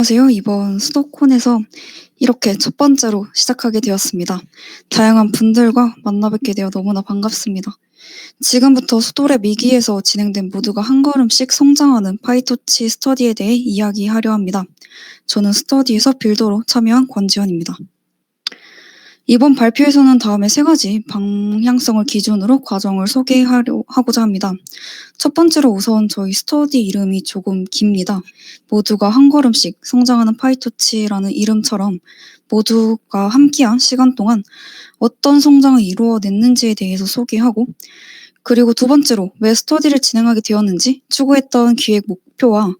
안녕하세요. 이번 수도콘에서 이렇게 첫 번째로 시작하게 되었습니다. 다양한 분들과 만나 뵙게 되어 너무나 반갑습니다. 지금부터 수도랩 2기에서 진행된 모두가 한 걸음씩 성장하는 파이토치 스터디에 대해 이야기하려 합니다. 저는 스터디에서 빌더로 참여한 권지현입니다. 이번 발표에서는 다음에 3가지 방향성을 기준으로 과정을 소개하고자 합니다. 첫 번째로 우선 저희 스터디 이름이 조금 깁니다. 모두가 한 걸음씩 성장하는 파이토치라는 이름처럼 모두가 함께한 시간 동안 어떤 성장을 이루어냈는지에 대해서 소개하고, 그리고 두 번째로 왜 스터디를 진행하게 되었는지, 추구했던 기획 목표와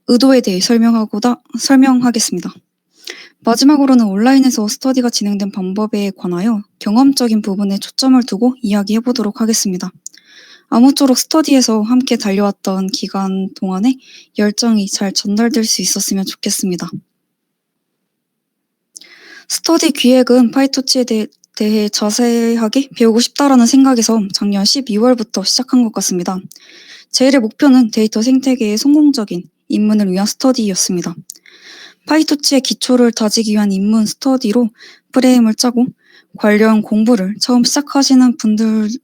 의도에 대해 설명하겠습니다. 마지막으로는 온라인에서 스터디가 진행된 방법에 관하여 경험적인 부분에 초점을 두고 이야기해 보도록 하겠습니다. 아무쪼록 스터디에서 함께 달려왔던 기간 동안에 열정이 잘 전달될 수 있었으면 좋겠습니다. 스터디 기획은 파이토치에 대해 자세하게 배우고 싶다라는 생각에서 작년 12월부터 시작한 것 같습니다. 제1의 목표는 데이터 생태계의 성공적인 입문을 위한 스터디였습니다. 파이토치의 기초를 다지기 위한 입문 스터디로 프레임을 짜고, 관련 공부를 처음 시작하시는 분들도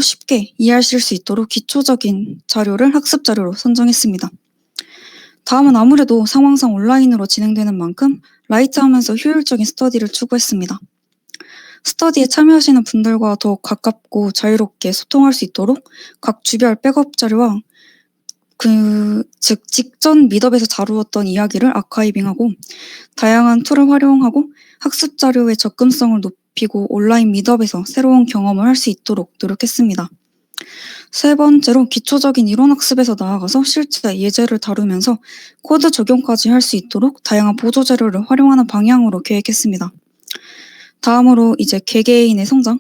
쉽게 이해하실 수 있도록 기초적인 자료를 학습 자료로 선정했습니다. 다음은 아무래도 상황상 온라인으로 진행되는 만큼 라이트하면서 효율적인 스터디를 추구했습니다. 스터디에 참여하시는 분들과 더욱 가깝고 자유롭게 소통할 수 있도록 각 주별 백업 자료와 즉 직전 미더에서 다루었던 이야기를 아카이빙하고, 다양한 툴을 활용하고 학습 자료의 접근성을 높이고 온라인 미더에서 새로운 경험을 할 수 있도록 노력했습니다. 세 번째로 기초적인 이론 학습에서 나아가서 실제 예제를 다루면서 코드 적용까지 할 수 있도록 다양한 보조 자료를 활용하는 방향으로 계획했습니다. 다음으로 이제 개개인의 성장,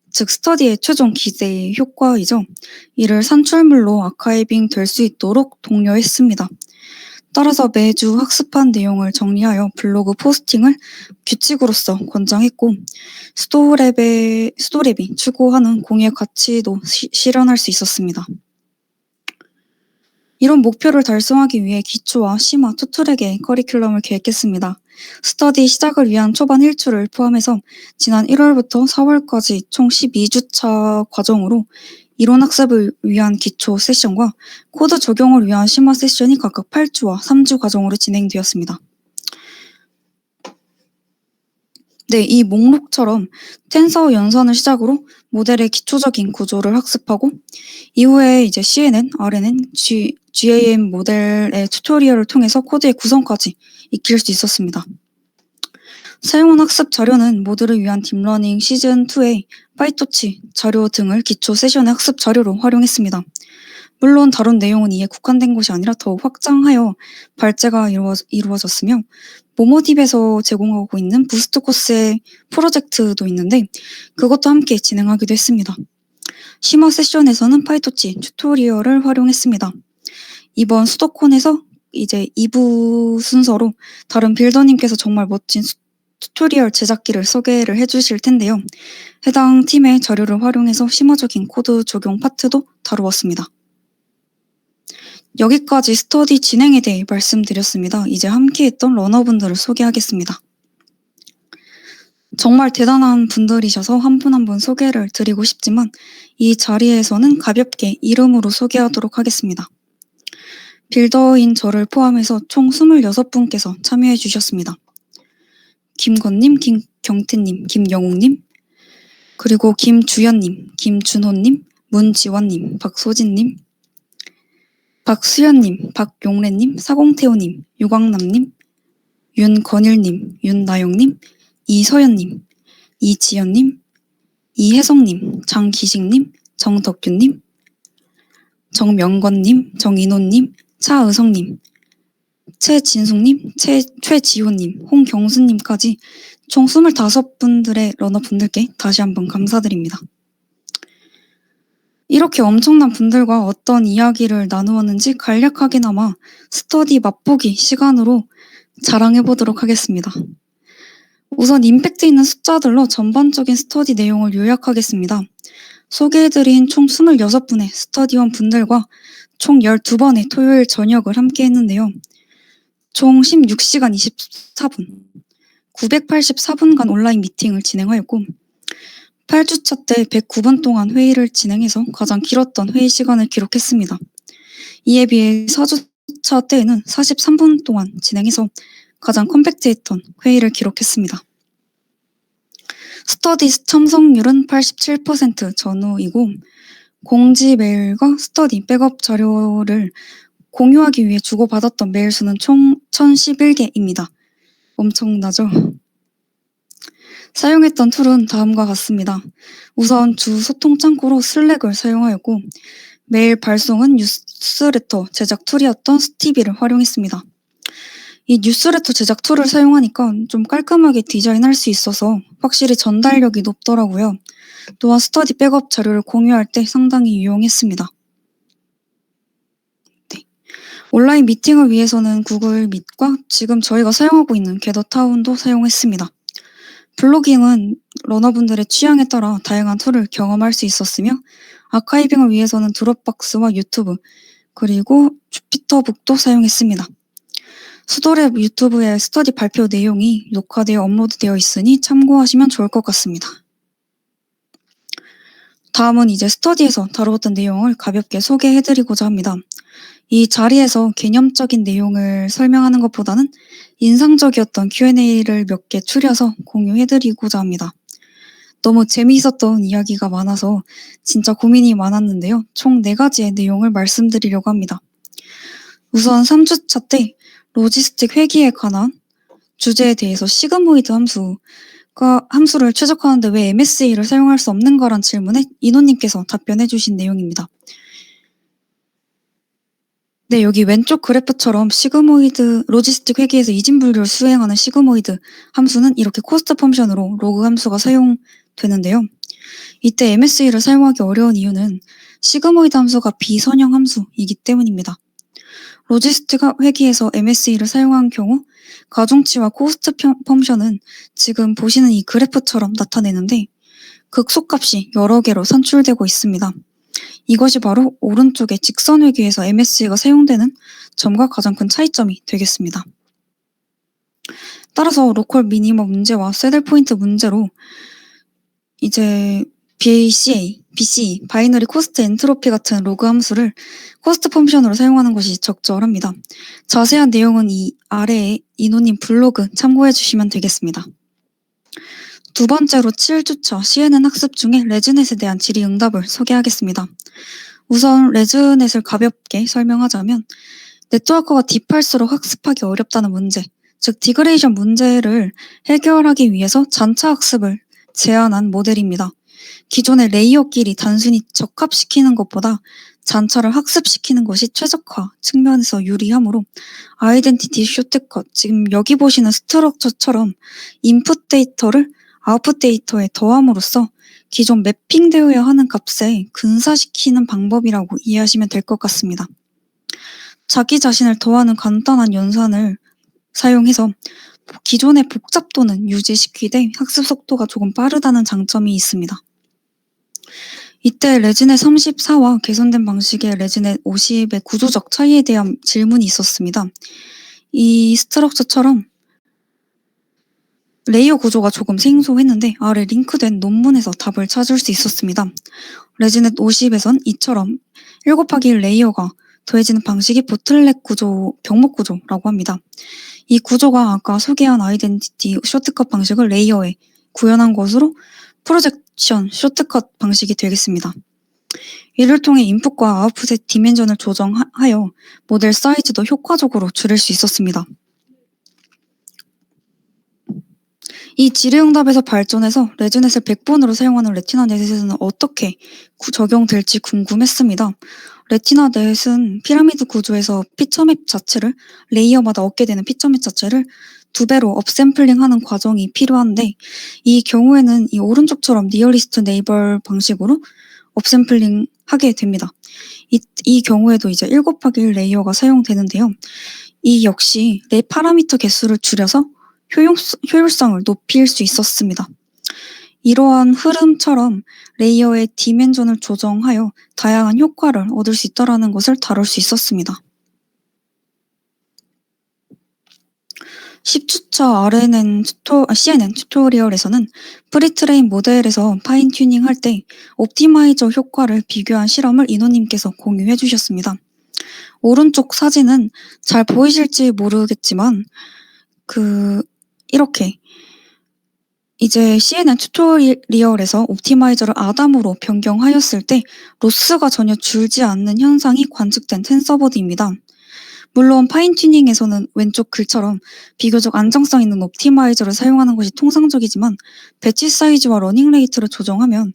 즉 스터디의 최종 기대의 효과이죠. 이를 산출물로 아카이빙 될 수 있도록 독려했습니다. 따라서 매주 학습한 내용을 정리하여 블로그 포스팅을 규칙으로서 권장했고, 수도랩이 추구하는 공예 가치도 실현할 수 있었습니다. 이런 목표를 달성하기 위해 기초와 심화, 투트랙의 커리큘럼을 계획했습니다. 스터디 시작을 위한 초반 1주를 포함해서 지난 1월부터 4월까지 총 12주차 과정으로 이론 학습을 위한 기초 세션과 코드 적용을 위한 심화 세션이 각각 8주와 3주 과정으로 진행되었습니다. 네, 이 목록처럼 텐서 연산을 시작으로 모델의 기초적인 구조를 학습하고, 이후에 이제 CNN, RNN, GAM 모델의 튜토리얼을 통해서 코드의 구성까지 익힐 수 있었습니다. 사용한 학습 자료는 모두를 위한 딥러닝 시즌2의 파이토치 자료 등을 기초 세션의 학습 자료로 활용했습니다. 물론 다룬 내용은 이에 국한된 것이 아니라 더욱 확장하여 발제가 이루어졌으며, 모모딥에서 제공하고 있는 부스트 코스의 프로젝트도 있는데 그것도 함께 진행하기도 했습니다. 심화 세션에서는 파이토치 튜토리얼을 활용했습니다. 이번 수도콘에서 이제 2부 순서로 다른 빌더님께서 정말 멋진 튜토리얼 제작기를 소개를 해주실 텐데요. 해당 팀의 자료를 활용해서 심화적인 코드 적용 파트도 다루었습니다. 여기까지 스터디 진행에 대해 말씀드렸습니다. 이제 함께했던 러너분들을 소개하겠습니다. 정말 대단한 분들이셔서 한 분 한 분 소개를 드리고 싶지만 이 자리에서는 가볍게 이름으로 소개하도록 하겠습니다. 빌더인 저를 포함해서 총 26분께서 참여해 주셨습니다. 김건님, 김경태님, 김영웅님, 그리고 김주연님, 김준호님, 문지원님, 박소진님, 박수연님, 박용래님, 사공태호님, 유광남님, 윤건일님, 윤나영님, 이서연님, 이지연님, 이혜성님, 장기식님, 정덕균님, 정명건님, 정인호님, 차의성님, 최진숙님, 최지호님, 홍경수님까지 총 25분들의 러너분들께 다시 한번 감사드립니다. 이렇게 엄청난 분들과 어떤 이야기를 나누었는지 간략하게나마 스터디 맛보기 시간으로 자랑해보도록 하겠습니다. 우선 임팩트 있는 숫자들로 전반적인 스터디 내용을 요약하겠습니다. 소개해드린 총 26분의 스터디원 분들과 총 12번의 토요일 저녁을 함께 했는데요. 총 16시간 24분, 984분간 온라인 미팅을 진행하였고 8주차 때 109분 동안 회의를 진행해서 가장 길었던 회의 시간을 기록했습니다. 이에 비해 4주차 때에는 43분 동안 진행해서 가장 컴팩트했던 회의를 기록했습니다. 스터디 참석률은 87% 전후이고 공지 메일과 스터디 백업 자료를 공유하기 위해 주고받았던 메일 수는 총 1011개입니다. 엄청나죠? 사용했던 툴은 다음과 같습니다. 우선 주 소통 창구로 슬랙을 사용하였고 메일 발송은 뉴스레터 제작 툴이었던 스티비를 활용했습니다. 이 뉴스레터 제작 툴을 사용하니까 좀 깔끔하게 디자인할 수 있어서 확실히 전달력이 높더라고요. 또한 스터디 백업 자료를 공유할 때 상당히 유용했습니다. 네. 온라인 미팅을 위해서는 구글 밑과 지금 저희가 사용하고 있는 게더타운도 사용했습니다. 블로깅은 러너분들의 취향에 따라 다양한 툴을 경험할 수 있었으며 아카이빙을 위해서는 드롭박스와 유튜브 그리고 주피터북도 사용했습니다. 수도랩 유튜브에 스터디 발표 내용이 녹화되어 업로드되어 있으니 참고하시면 좋을 것 같습니다. 다음은 이제 스터디에서 다루었던 내용을 가볍게 소개해드리고자 합니다. 이 자리에서 개념적인 내용을 설명하는 것보다는 인상적이었던 Q&A를 몇 개 추려서 공유해드리고자 합니다. 너무 재미있었던 이야기가 많아서 진짜 고민이 많았는데요. 총 4가지의 내용을 말씀드리려고 합니다. 우선 3주차 때 로지스틱 회기에 관한 주제에 대해서 시그모이드 함수를 최적화하는데 왜 MSA를 사용할 수 없는가란 질문에 인호님께서 답변해 주신 내용입니다. 네, 여기 왼쪽 그래프처럼 로지스틱 회계에서 이진분류를 수행하는 시그모이드 함수는 이렇게 코스트 펑션으로 로그 함수가 사용되는데요. 이때 MSA를 사용하기 어려운 이유는 시그모이드 함수가 비선형 함수이기 때문입니다. 로지스틱 회계에서 MSA를 사용한 경우 가중치와 코스트 펑션은 지금 보시는 이 그래프처럼 나타내는데 극소값이 여러 개로 산출되고 있습니다. 이것이 바로 오른쪽의 직선 회계에서 MSA가 사용되는 점과 가장 큰 차이점이 되겠습니다. 따라서 로컬 미니멈 문제와 새들 포인트 문제로 이제 BCE, 바이너리 코스트 엔트로피 같은 로그 함수를 코스트 펑션으로 사용하는 것이 적절합니다. 자세한 내용은 이 아래에 인호님 블로그 참고해 주시면 되겠습니다. 두 번째로 7주차 CNN 학습 중에 레즈넷에 대한 질의응답을 소개하겠습니다. 우선 레즈넷을 가볍게 설명하자면 네트워크가 딥할수록 학습하기 어렵다는 문제, 즉 디그레이션 문제를 해결하기 위해서 잔차 학습을 제안한 모델입니다. 기존의 레이어끼리 단순히 적합시키는 것보다 잔차를 학습시키는 것이 최적화 측면에서 유리하므로 아이덴티티 쇼트컷, 지금 여기 보시는 스트럭처처럼 인풋 데이터를 아웃풋 데이터에 더함으로써 기존 매핑되어야 하는 값에 근사시키는 방법이라고 이해하시면 될 것 같습니다. 자기 자신을 더하는 간단한 연산을 사용해서 기존의 복잡도는 유지시키되 학습 속도가 조금 빠르다는 장점이 있습니다. 이때 레즈넷 34와 개선된 방식의 레즈넷 50의 구조적 차이에 대한 질문이 있었습니다. 이 스트럭처처럼 레이어 구조가 조금 생소했는데 아래 링크된 논문에서 답을 찾을 수 있었습니다. 레즈넷 50에선 이처럼 1곱하기1 레이어가 더해지는 방식이 보틀넥 구조, 병목 구조라고 합니다. 이 구조가 아까 소개한 아이덴티티 쇼트컷 방식을 레이어에 구현한 것으로 프로젝션 쇼트컷 방식이 되겠습니다. 이를 통해 인풋과 아웃풋의 디멘전을 조정하여 모델 사이즈도 효과적으로 줄일 수 있었습니다. 이 질의응답에서 발전해서 레즈넷을 100번으로 사용하는 레티나넷에서는 어떻게 적용될지 궁금했습니다. 레티나넷은 피라미드 구조에서 피처맵 자체를 레이어마다 얻게 되는 피처맵 자체를 2배로 업샘플링하는 과정이 필요한데 이 경우에는 이 오른쪽처럼 니어리스트 네이버 방식으로 업샘플링 하게 됩니다. 이 경우에도 이제 1곱하기1 레이어가 사용되는데요. 이 역시 내 파라미터 개수를 줄여서 효율성을 높일 수 있었습니다. 이러한 흐름처럼 레이어의 디멘전을 조정하여 다양한 효과를 얻을 수 있다는 것을 다룰 수 있었습니다. 10주차 CNN 튜토리얼에서는 프리트레인 모델에서 파인 튜닝할 때 옵티마이저 효과를 비교한 실험을 인호님께서 공유해 주셨습니다. 오른쪽 사진은 잘 보이실지 모르겠지만 이렇게 이제 CNN 튜토리얼에서 옵티마이저를 아담으로 변경하였을 때 로스가 전혀 줄지 않는 현상이 관측된 텐서보드입니다. 물론 파인 튜닝에서는 왼쪽 글처럼 비교적 안정성 있는 옵티마이저를 사용하는 것이 통상적이지만 배치 사이즈와 러닝 레이트를 조정하면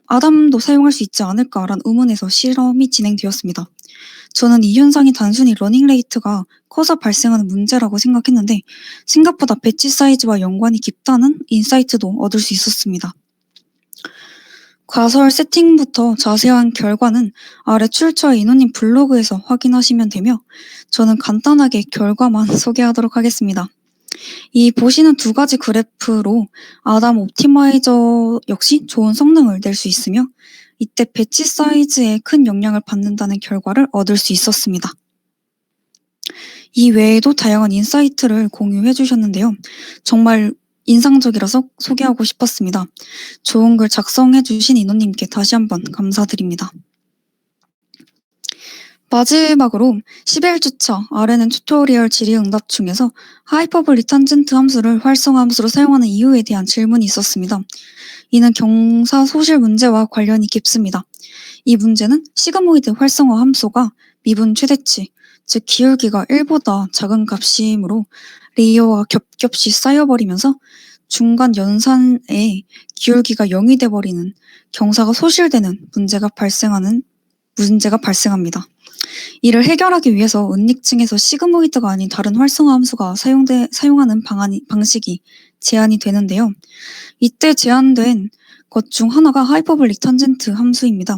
아담도 사용할 수 있지 않을까라는 의문에서 실험이 진행되었습니다. 저는 이 현상이 단순히 러닝 레이트가 커서 발생하는 문제라고 생각했는데 생각보다 배치 사이즈와 연관이 깊다는 인사이트도 얻을 수 있었습니다. 가설 세팅부터 자세한 결과는 아래 출처 인호님 블로그에서 확인하시면 되며 저는 간단하게 결과만 소개하도록 하겠습니다. 이 보시는 두 가지 그래프로 아담 옵티마이저 역시 좋은 성능을 낼 수 있으며 이때 배치 사이즈에 큰 영향을 받는다는 결과를 얻을 수 있었습니다. 이 외에도 다양한 인사이트를 공유해 주셨는데요. 정말 인상적이라서 소개하고 싶었습니다. 좋은 글 작성해 주신 인호님께 다시 한번 감사드립니다. 마지막으로 11주차 아래는 튜토리얼 질의응답 중에서 하이퍼블리 탄젠트 함수를 활성화 함수로 사용하는 이유에 대한 질문이 있었습니다. 이는 경사 소실 문제와 관련이 깊습니다. 이 문제는 시그모이드 활성화 함수가 미분 최대치, 즉 기울기가 1보다 작은 값이므로 레이어가 겹겹이 쌓여버리면서 중간 연산에 기울기가 0이 돼버리는 경사가 소실되는 문제가 발생합니다. 이를 해결하기 위해서 은닉층에서 시그모이드가 아닌 다른 활성화 함수가 사용하는 방식이 제한이 되는데요. 이때 제한된 것 중 하나가 하이퍼블릭 탄젠트 함수입니다.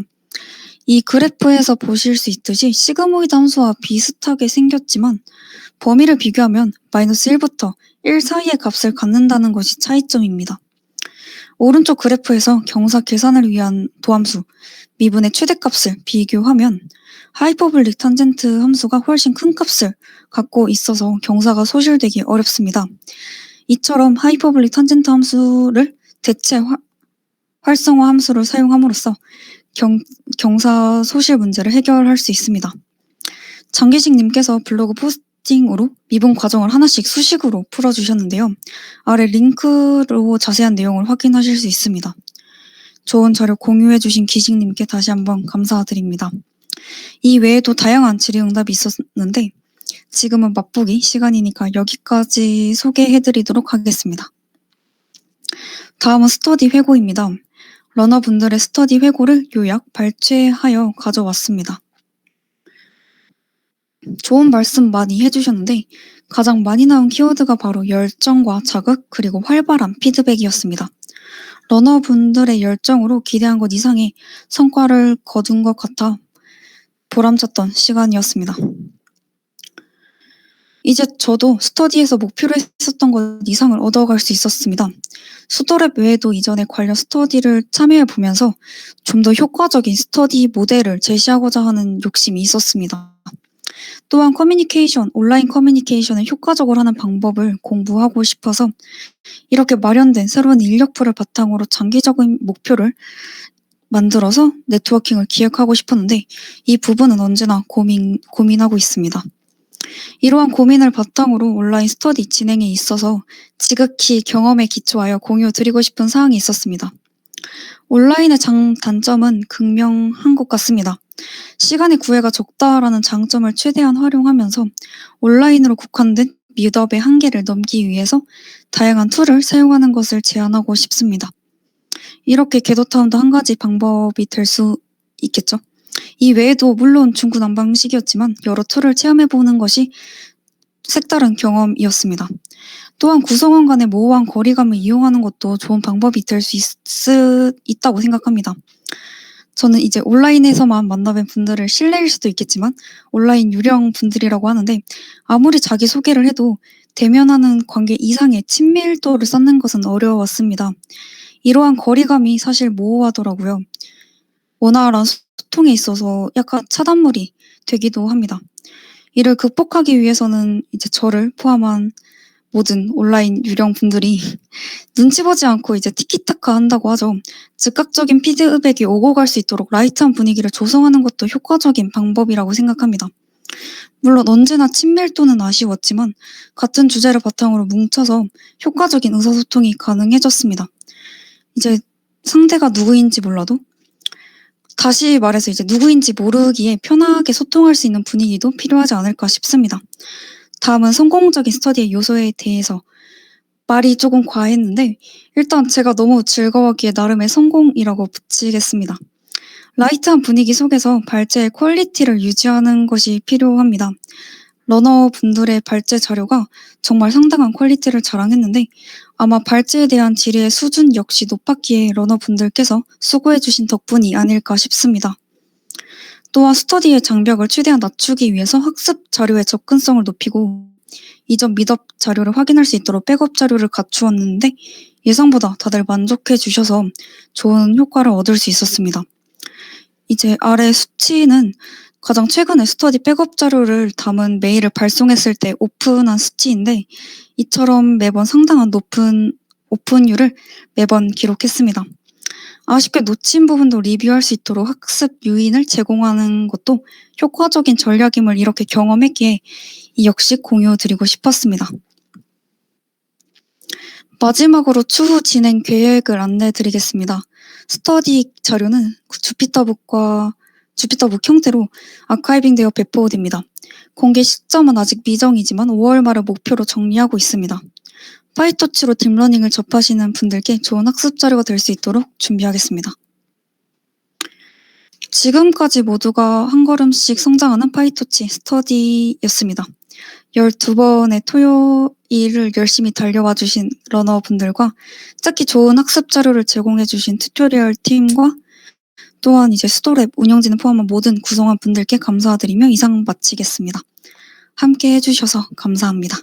이 그래프에서 보실 수 있듯이 시그모이드 함수와 비슷하게 생겼지만 범위를 비교하면 -1부터 1 사이의 값을 갖는다는 것이 차이점입니다. 오른쪽 그래프에서 경사 계산을 위한 도함수, 미분의 최대값을 비교하면 하이퍼블릭 탄젠트 함수가 훨씬 큰 값을 갖고 있어서 경사가 소실되기 어렵습니다. 이처럼 하이퍼블릭 탄젠트 함수를 대체 활성화 함수를 사용함으로써 경사 소실 문제를 해결할 수 있습니다. 장기식님께서 블로그 포스팅으로 미분 과정을 하나씩 수식으로 풀어주셨는데요. 아래 링크로 자세한 내용을 확인하실 수 있습니다. 좋은 자료 공유해주신 기식님께 다시 한번 감사드립니다. 이 외에도 다양한 질의응답이 있었는데 지금은 맛보기 시간이니까 여기까지 소개해드리도록 하겠습니다. 다음은 스터디 회고입니다. 러너분들의 스터디 회고를 요약 발췌하여 가져왔습니다. 좋은 말씀 많이 해주셨는데 가장 많이 나온 키워드가 바로 열정과 자극 그리고 활발한 피드백이었습니다. 러너분들의 열정으로 기대한 것 이상의 성과를 거둔 것 같아 보람찼던 시간이었습니다. 이제 저도 스터디에서 목표로 했었던 것 이상을 얻어갈 수 있었습니다. 수더랩 외에도 이전에 관련 스터디를 참여해보면서 좀 더 효과적인 스터디 모델을 제시하고자 하는 욕심이 있었습니다. 또한 온라인 커뮤니케이션을 효과적으로 하는 방법을 공부하고 싶어서 이렇게 마련된 새로운 인력풀을 바탕으로 장기적인 목표를 만들어서 네트워킹을 기획하고 싶었는데 이 부분은 언제나 고민하고 있습니다. 이러한 고민을 바탕으로 온라인 스터디 진행에 있어서 지극히 경험에 기초하여 공유드리고 싶은 사항이 있었습니다. 온라인의 단점은 극명한 것 같습니다. 시간의 구애가 적다라는 장점을 최대한 활용하면서 온라인으로 국한된 밋업의 한계를 넘기 위해서 다양한 툴을 사용하는 것을 제안하고 싶습니다. 이렇게 궤도타운도 한 가지 방법이 될 수 있겠죠. 이 외에도 물론 중구난방식이었지만 여러 툴을 체험해보는 것이 색다른 경험이었습니다. 또한 구성원 간의 모호한 거리감을 이용하는 것도 좋은 방법이 될 수 있다고 생각합니다. 저는 이제 온라인에서만 만나뵌 분들을 실례일 수도 있겠지만 온라인 유령 분들이라고 하는데 아무리 자기소개를 해도 대면하는 관계 이상의 친밀도를 쌓는 것은 어려웠습니다. 이러한 거리감이 사실 모호하더라고요. 원활한 소통에 있어서 약간 차단물이 되기도 합니다. 이를 극복하기 위해서는 이제 저를 포함한 모든 온라인 유령 분들이 눈치 보지 않고 이제 티키타카 한다고 하죠. 즉각적인 피드백이 오고 갈 수 있도록 라이트한 분위기를 조성하는 것도 효과적인 방법이라고 생각합니다. 물론 언제나 친밀도는 아쉬웠지만 같은 주제를 바탕으로 뭉쳐서 효과적인 의사소통이 가능해졌습니다. 이제 상대가 누구인지 몰라도 다시 말해서 이제 누구인지 모르기에 편하게 소통할 수 있는 분위기도 필요하지 않을까 싶습니다. 다음은 성공적인 스터디의 요소에 대해서 말이 조금 과했는데 일단 제가 너무 즐거웠기에 나름의 성공이라고 붙이겠습니다. 라이트한 분위기 속에서 발제의 퀄리티를 유지하는 것이 필요합니다. 러너분들의 발제 자료가 정말 상당한 퀄리티를 자랑했는데 아마 발제에 대한 질의 수준 역시 높았기에 러너분들께서 수고해주신 덕분이 아닐까 싶습니다. 또한 스터디의 장벽을 최대한 낮추기 위해서 학습 자료의 접근성을 높이고 이전 미덥 자료를 확인할 수 있도록 백업 자료를 갖추었는데 예상보다 다들 만족해 주셔서 좋은 효과를 얻을 수 있었습니다. 이제 아래 수치는 가장 최근에 스터디 백업 자료를 담은 메일을 발송했을 때 오픈한 수치인데 이처럼 매번 상당한 높은 오픈율을 매번 기록했습니다. 아쉽게 놓친 부분도 리뷰할 수 있도록 학습 요인을 제공하는 것도 효과적인 전략임을 이렇게 경험했기에 이 역시 공유드리고 싶었습니다. 마지막으로 추후 진행 계획을 안내드리겠습니다. 스터디 자료는 주피터북 형태로 아카이빙되어 배포됩니다. 공개 시점은 아직 미정이지만 5월 말을 목표로 정리하고 있습니다. 파이토치로 딥러닝을 접하시는 분들께 좋은 학습 자료가 될 수 있도록 준비하겠습니다. 지금까지 모두가 한 걸음씩 성장하는 파이토치 스터디였습니다. 12번의 토요일을 열심히 달려와 주신 러너분들과 특히 좋은 학습 자료를 제공해 주신 튜토리얼 팀과 또한 이제 스토랩 운영진을 포함한 모든 구성원 분들께 감사드리며 이상 마치겠습니다. 함께 해주셔서 감사합니다.